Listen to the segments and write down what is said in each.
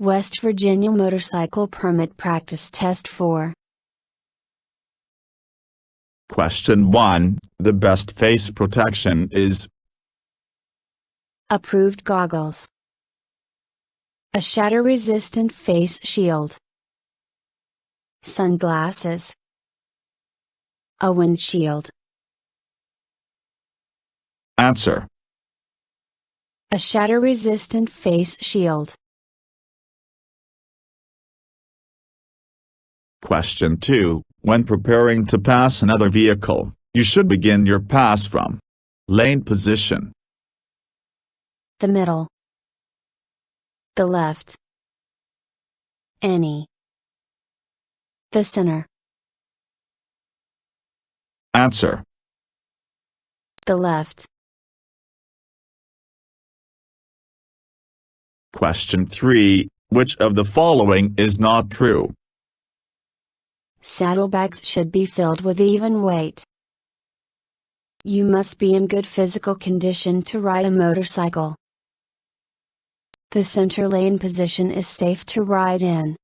West Virginia Motorcycle Permit Practice Test 4. Question 1. The best face protection is Approved goggles. A shatter-resistant face shield. Sunglasses. A windshield. Answer. A shatter-resistant face shield. Question 2. When preparing to pass another vehicle, you should begin your pass from lane position. The middle. The left. Any. The center. Answer. The left. Question 3. Which of the following is not true? Saddlebags should be filled with even weight. You must be in good physical condition to ride a motorcycle. The center lane position is safe to ride in.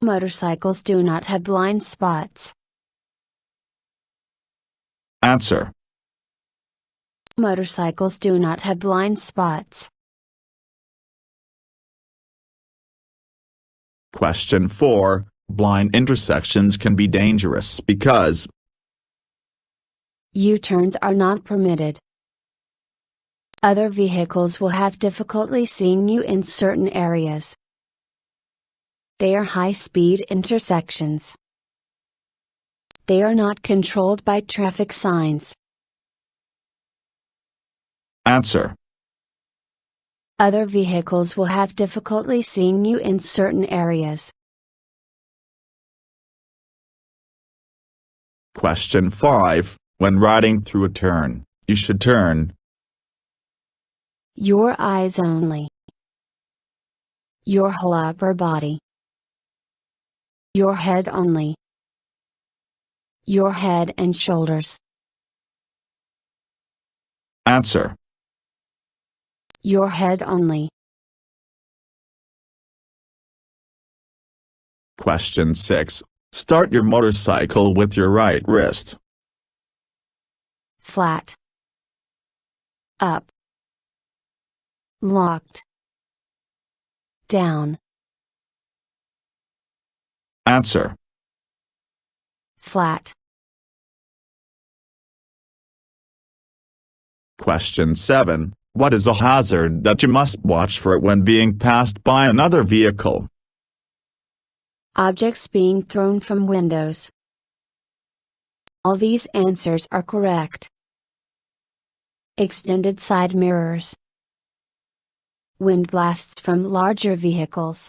Motorcycles do not have blind spots. Answer. Motorcycles do not have blind spots. Question 4. Blind intersections can be dangerous because U-turns are not permitted. Other vehicles will have difficulty seeing you in certain areas. They are high-speed intersections. They are not controlled by traffic signs. Answer. Other vehicles will have difficulty seeing you in certain areas. Question 5. When riding through a turn, you should turn Your eyes only. Your whole upper body. Your head only. Your head and shoulders. Answer. Your head only. Question 6. Start your motorcycle with your right wrist. Flat. Up. Locked. Down. Answer. Flat. Question 7. What is a hazard that you must watch for when being passed by another vehicle? Objects being thrown from windows. All these answers are correct. Extended side mirrors. Wind blasts from larger vehicles.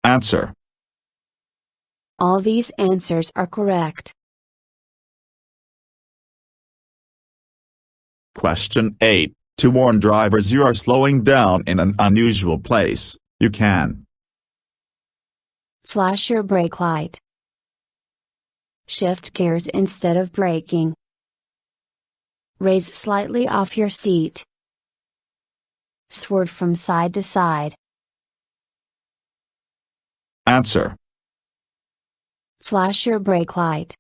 Answer. All these answers are correct. Question 8. To warn drivers you are slowing down in an unusual place, you can Flash your brake light. Shift gears instead of braking. Raise slightly off your seat. Swerve from side to side. Answer. Flash your brake light.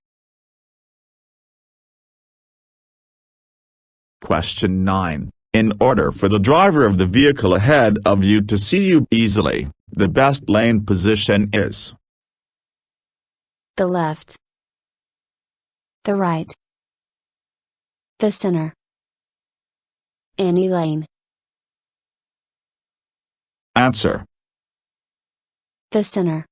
Question 9. In order for the driver of the vehicle ahead of you to see you easily, the best lane position is The left. The right. The center. Any lane. Answer. The center.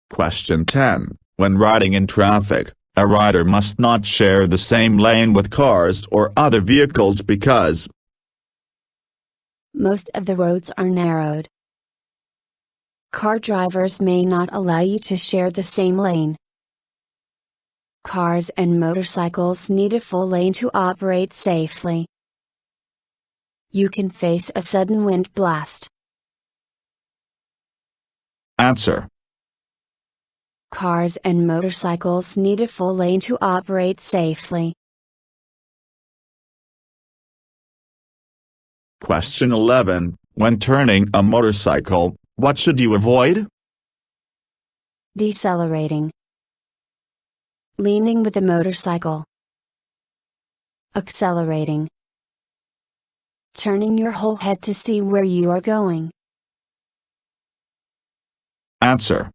Question 10. When riding in traffic, a rider must not share the same lane with cars or other vehicles because Most of the roads are narrowed. Car drivers may not allow you to share the same lane. Cars and motorcycles need a full lane to operate safely. You can face a sudden wind blast. Answer. Cars and motorcycles need a full lane to operate safely. Question 11. When turning a motorcycle, what should you avoid? Decelerating. Leaning with the motorcycle. Accelerating. Turning your whole head to see where you are going. Answer.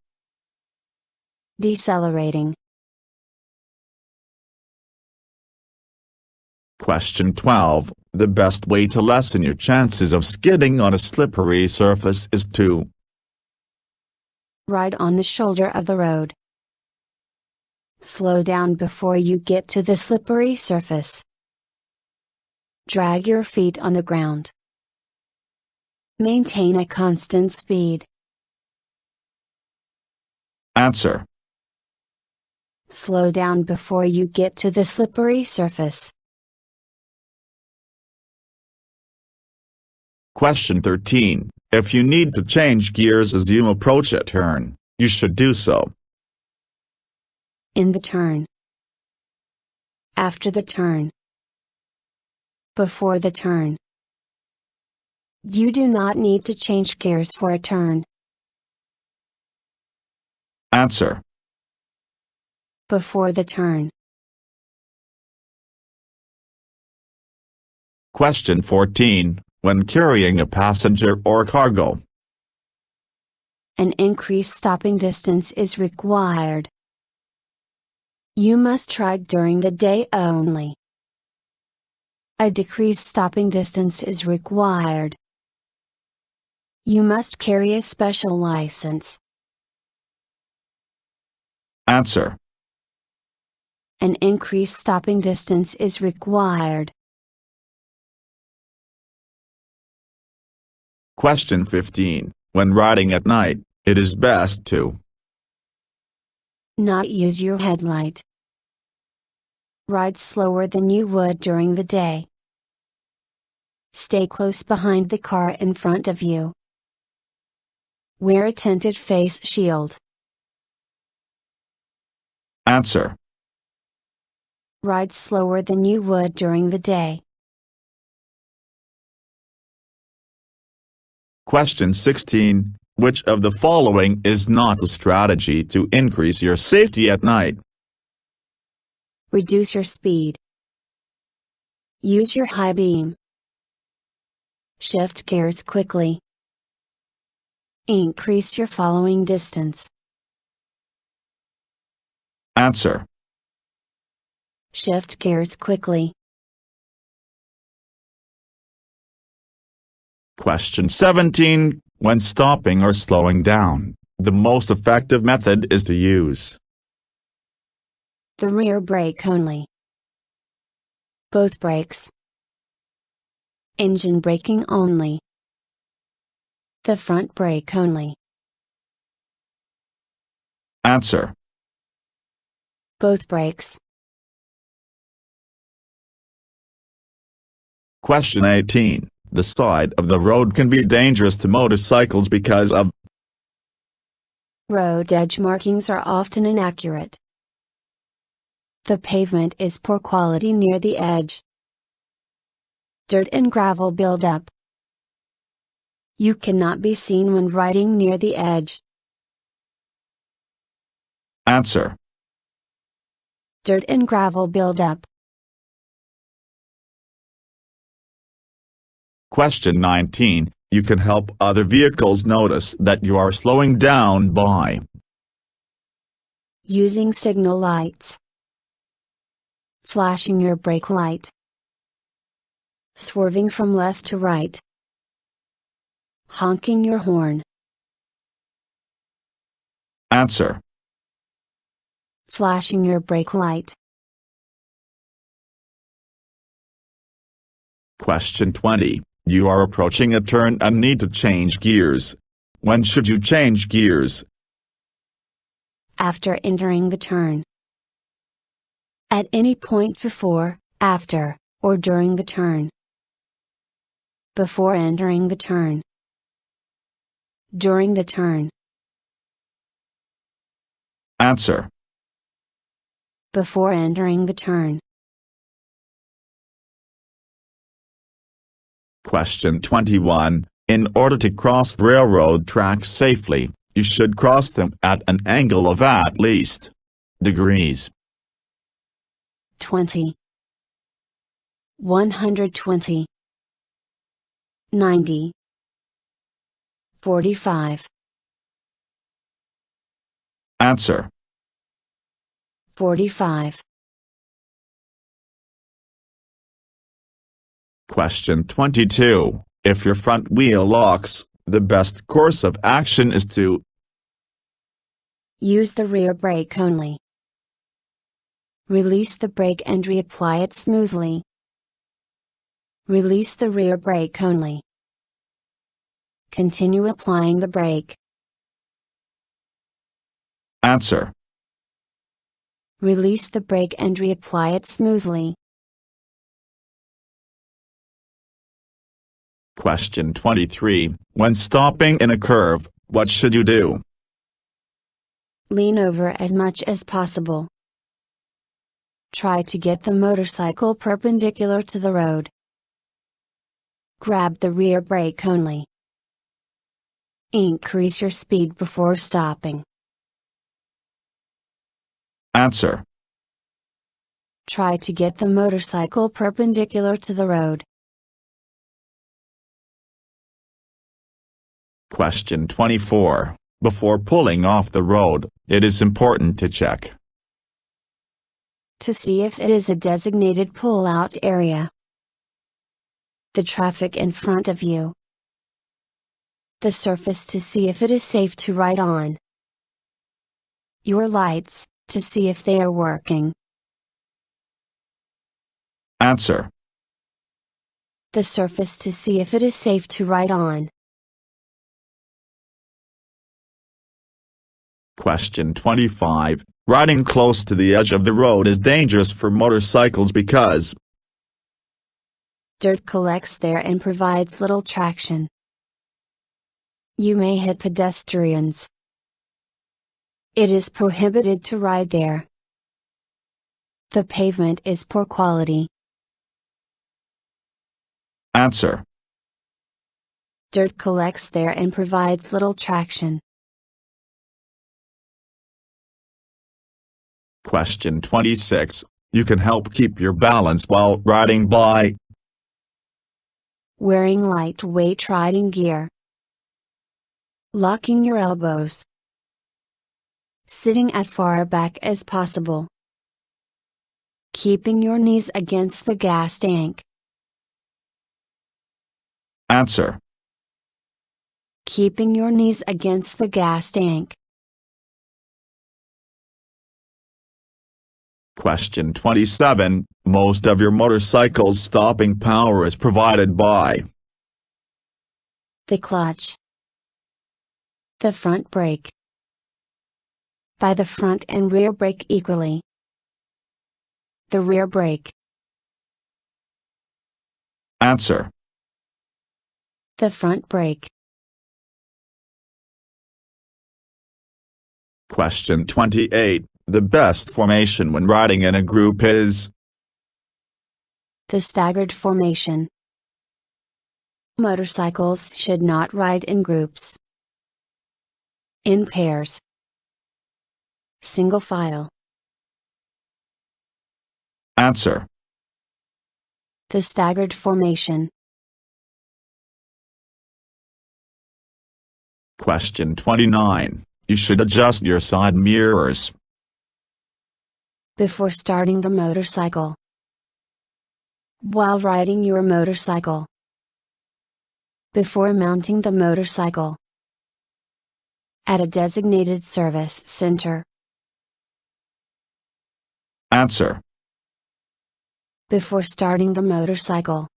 Decelerating. Question 12. The best way to lessen your chances of skidding on a slippery surface is to ride on the shoulder of the road. Slow down before you get to the slippery surface. Drag your feet on the ground. Maintain a constant speed. Answer. Slow down before you get to the slippery surface. Question 13. If you need to change gears as you approach a turn, you should do so. In the turn. After the turn. Before the turn. You do not need to change gears for a turn. Answer. Before the turn. Question 14. When carrying a passenger or cargo, an increased stopping distance is required. You must ride during the day only. A decreased stopping distance is required. You must carry a special license. Answer. An increased stopping distance is required. Question 15. When riding at night, it is best to not use your headlight. Ride slower than you would during the day. Stay close behind the car in front of you. Wear a tinted face shield. Answer. Ride slower than you would during the day. Question 16. Which of the following is not a strategy to increase your safety at night? Reduce your speed. Use your high beam. Shift gears quickly. Increase your following distance. Answer. Shift gears quickly. Question 17. When stopping or slowing down, the most effective method is to use the rear brake only. Both brakes. Engine braking only. The front brake only. Answer. Both brakes. Question 18. The side of the road can be dangerous to motorcycles because of road edge markings are often inaccurate. The pavement is poor quality near the edge. Dirt and gravel buildup. You cannot be seen when riding near the edge. Answer. Dirt and gravel buildup. Question 19. You can help other vehicles notice that you are slowing down by using signal lights. Flashing your brake light. Swerving from left to right. Honking your horn. Answer. Flashing your brake light. Question 20. You are approaching a turn and need to change gears. When should you change gears? After entering the turn. At any point before, after, or during the turn. Before entering the turn. During the turn. Answer. Before entering the turn. Question 21. In order to cross railroad tracks safely, you should cross them at an angle of at least degrees. 20, 120, 90, 45. Answer. 45. Question 22. If your front wheel locks, the best course of action is to use the rear brake only. Release the brake and reapply it smoothly. Release the rear brake only. Continue applying the brake. Answer. Release the brake and reapply it smoothly. Question 23. When stopping in a curve, what should you do? Lean over as much as possible. Try to get the motorcycle perpendicular to the road. Grab the rear brake only. Increase your speed before stopping. Answer. Try to get the motorcycle perpendicular to the road. Question 24. Before pulling off the road, it is important to check to see if it is a designated pull-out area, the traffic in front of you, the surface to see if it is safe to ride on, your lights, to see if they are working. Answer. The surface to see if it is safe to ride on. Question 25. Riding close to the edge of the road is dangerous for motorcycles because dirt collects there and provides little traction. You may hit pedestrians. It is prohibited to ride there. The pavement is poor quality. Answer. Dirt collects there and provides little traction. Question 26. You can help keep your balance while riding by wearing lightweight riding gear, locking your elbows, sitting as far back as possible, keeping your knees against the gas tank. Answer. Keeping your knees against the gas tank. Question 27. Most of your motorcycle's stopping power is provided by the clutch, the front brake, by the front and rear brake equally, the rear brake. Answer. The front brake. Question 28. The best formation when riding in a group is the staggered formation. Motorcycles should not ride in groups. In pairs. Single file. Answer. The staggered formation. Question 29. You should adjust your side mirrors before starting the motorcycle, while riding your motorcycle, before mounting the motorcycle, at a designated service center. Answer. Before starting the motorcycle.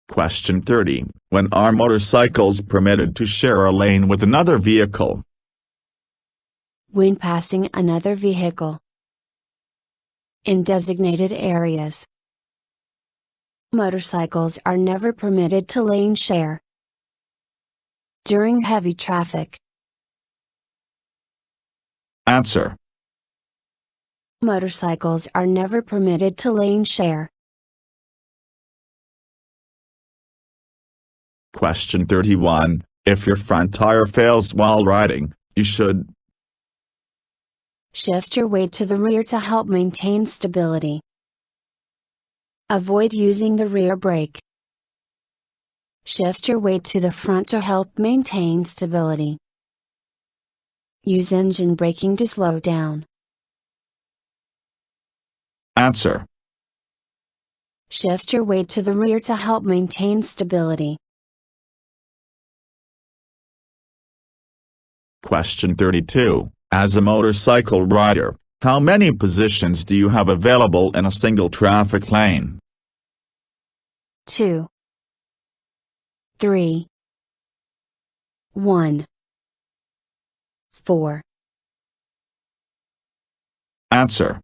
Question 30. When are motorcycles permitted to share a lane with another vehicle? When passing another vehicle. In designated areas. Motorcycles are never permitted to lane share. During heavy traffic. Answer. Motorcycles are never permitted to lane share. Question 31. If your front tire fails while riding, you should shift your weight to the rear to help maintain stability. Avoid using the rear brake. Shift your weight to the front to help maintain stability. Use engine braking to slow down. answer. Shift your weight to the rear to help maintain stability. Question 32. As a motorcycle rider, how many positions do you have available in a single traffic lane? 2, 3, 1, 4, Answer.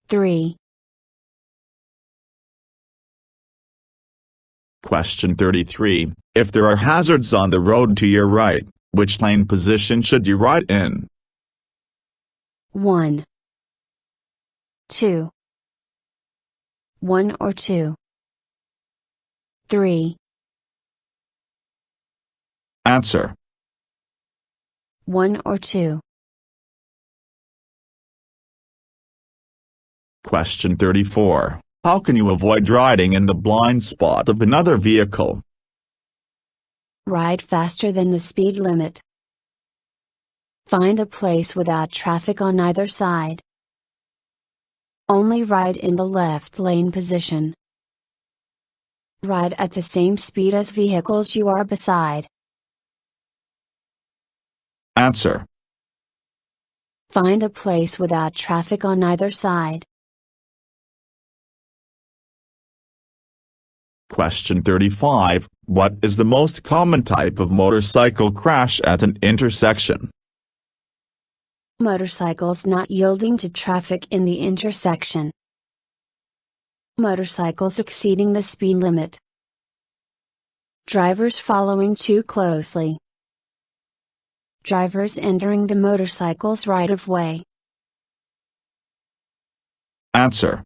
3. Question 33. If there are hazards on the road to your right, which lane position should you ride in? 1, 2, 1 or 2, 3, Answer. 1 or 2. Question 34. How can you avoid riding in the blind spot of another vehicle? Ride faster than the speed limit. Find a place without traffic on either side. Only ride in the left lane position. Ride at the same speed as vehicles you are beside. Answer. Find a place without traffic on either side. Question 35. What is the most common type of motorcycle crash at an intersection? Motorcycles not yielding to traffic in the intersection. Motorcycles exceeding the speed limit. Drivers following too closely. Drivers entering the motorcycle's right-of-way. Answer.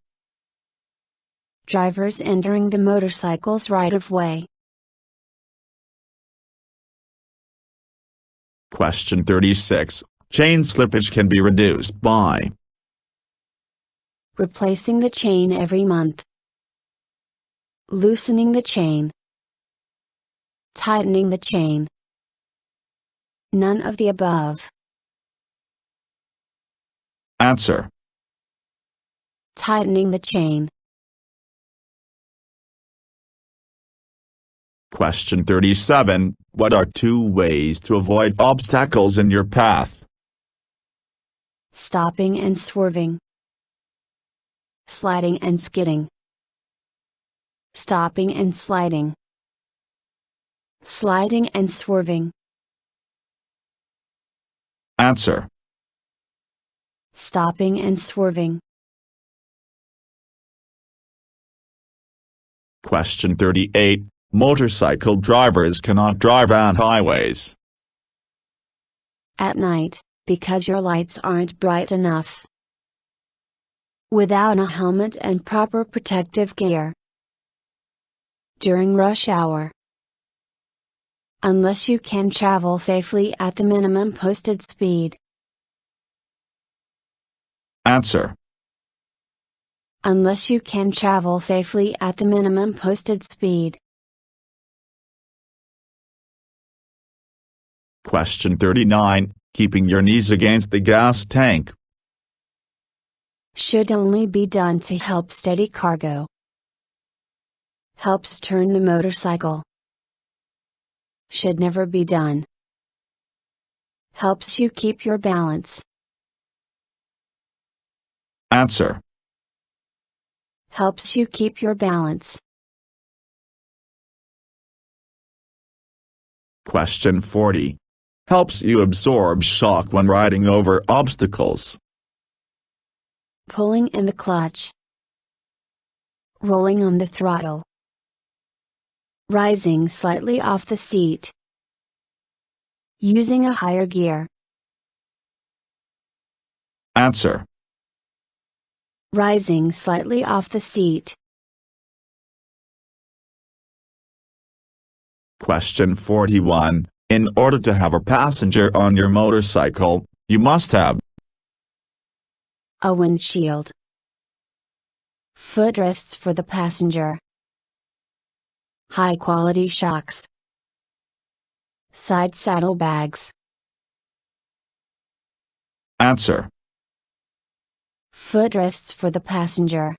Drivers entering the motorcycle's right-of-way. Question 36. Chain slippage can be reduced by Replacing the chain every month. Loosening the chain. Tightening the chain. None of the above. Answer. Tightening the chain. Question 37. What are 2 ways to avoid obstacles in your path? Stopping and swerving. Sliding and skidding. Stopping and sliding. Sliding and swerving. Answer. Stopping and swerving. Question 38. Motorcycle drivers cannot drive on highways. At night, because your lights aren't bright enough. Without a helmet and proper protective gear. During rush hour. Unless you can travel safely at the minimum posted speed. Answer. Unless you can travel safely at the minimum posted speed. Question 39. Keeping your knees against the gas tank. Should only be done to help steady cargo. Helps turn the motorcycle. Should never be done. Helps you keep your balance. Answer. Helps you keep your balance. Question 40. Helps you absorb shock when riding over obstacles. Pulling in the clutch. Rolling on the throttle. Rising slightly off the seat. Using a higher gear. Answer. Rising slightly off the seat. Question 41. In order to have a passenger on your motorcycle, you must have a windshield, footrests for the passenger, high-quality shocks, side saddlebags. Answer. Footrests for the passenger.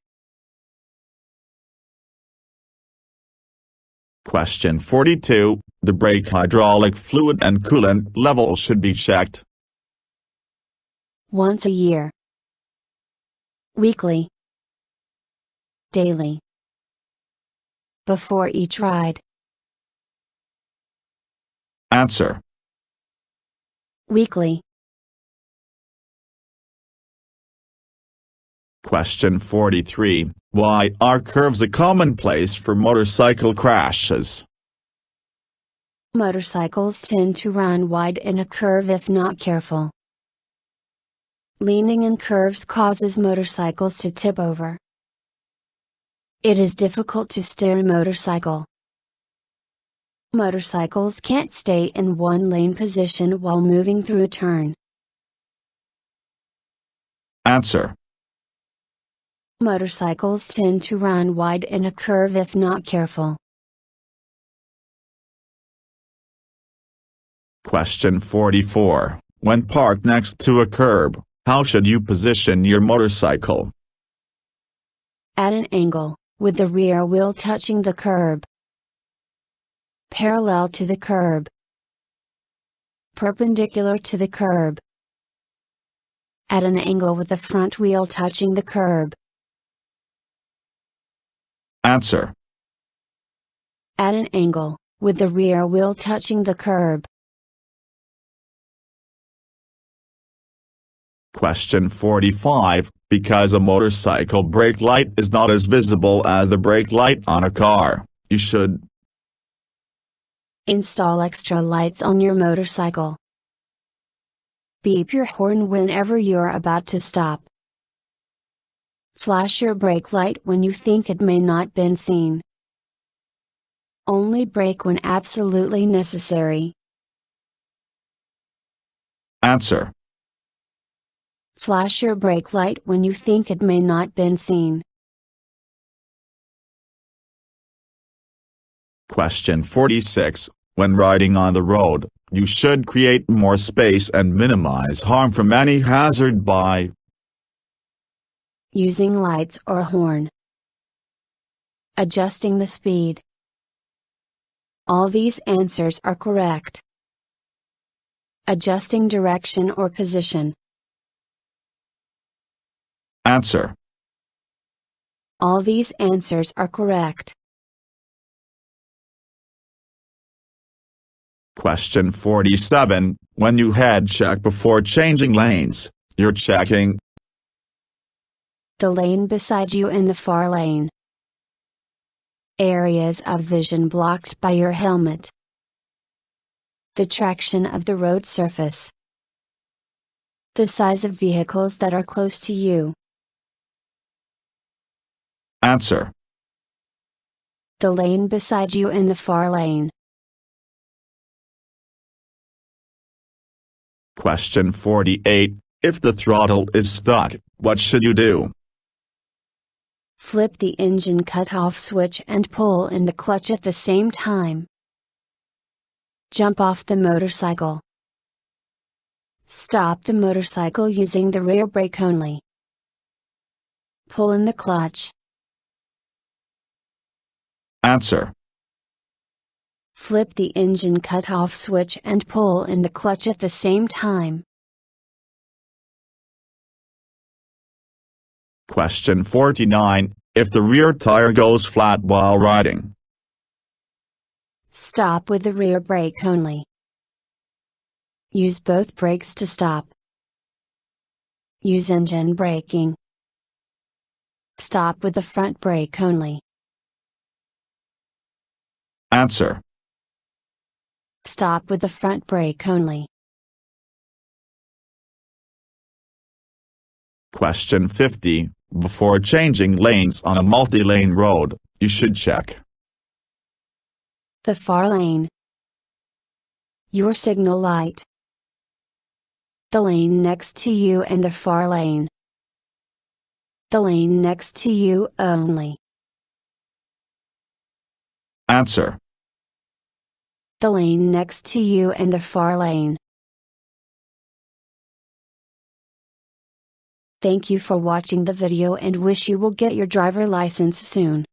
Question 42. The brake hydraulic fluid and coolant level should be checked Once a year, weekly, daily, before each ride. Answer. Weekly. Question 43. Why are curves a common place for motorcycle crashes? Motorcycles tend to run wide in a curve if not careful. Leaning in curves causes motorcycles to tip over. It is difficult to steer a motorcycle. Motorcycles can't stay in one lane position while moving through a turn. Answer. Motorcycles tend to run wide in a curve if not careful. Question 44. When parked next to a curb, how should you position your motorcycle? At an angle, with the rear wheel touching the curb. Parallel to the curb. Perpendicular to the curb. At an angle with the front wheel touching the curb. Answer. At an angle, with the rear wheel touching the curb. Question 45. Because a motorcycle brake light is not as visible as the brake light on a car, you should install extra lights on your motorcycle. Beep your horn whenever you're about to stop. Flash your brake light when you think it may not been seen. Only brake when absolutely necessary. Answer. Flash your brake light when you think it may not been seen. Question 46. When riding on the road, you should create more space and minimize harm from any hazard by using lights or horn. Adjusting the speed. All these answers are correct. Adjusting direction or position. Answer. All these answers are correct. Question 47. When you head check before changing lanes, you're checking the lane beside you in the far lane. Areas of vision blocked by your helmet. The traction of the road surface. The size of vehicles that are close to you. Answer. The lane beside you in the far lane. Question 48. If the throttle is stuck, what should you do? Flip the engine cut-off switch and pull in the clutch at the same time. Jump off the motorcycle. Stop the motorcycle using the rear brake only. Pull in the clutch. Answer. Flip the engine cut-off switch and pull in the clutch at the same time. Question 49. If the rear tire goes flat while riding, stop with the rear brake only. Use both brakes to stop. Use engine braking. Stop with the front brake only. Answer. Stop with the front brake only. Question 50. Before changing lanes on a multi-lane road, you should check the far lane, Your signal light. The lane next to you and the far lane. The lane next to you only. Answer. The lane next to you and the far lane. Thank you for watching the video and wish you will get your driver license soon.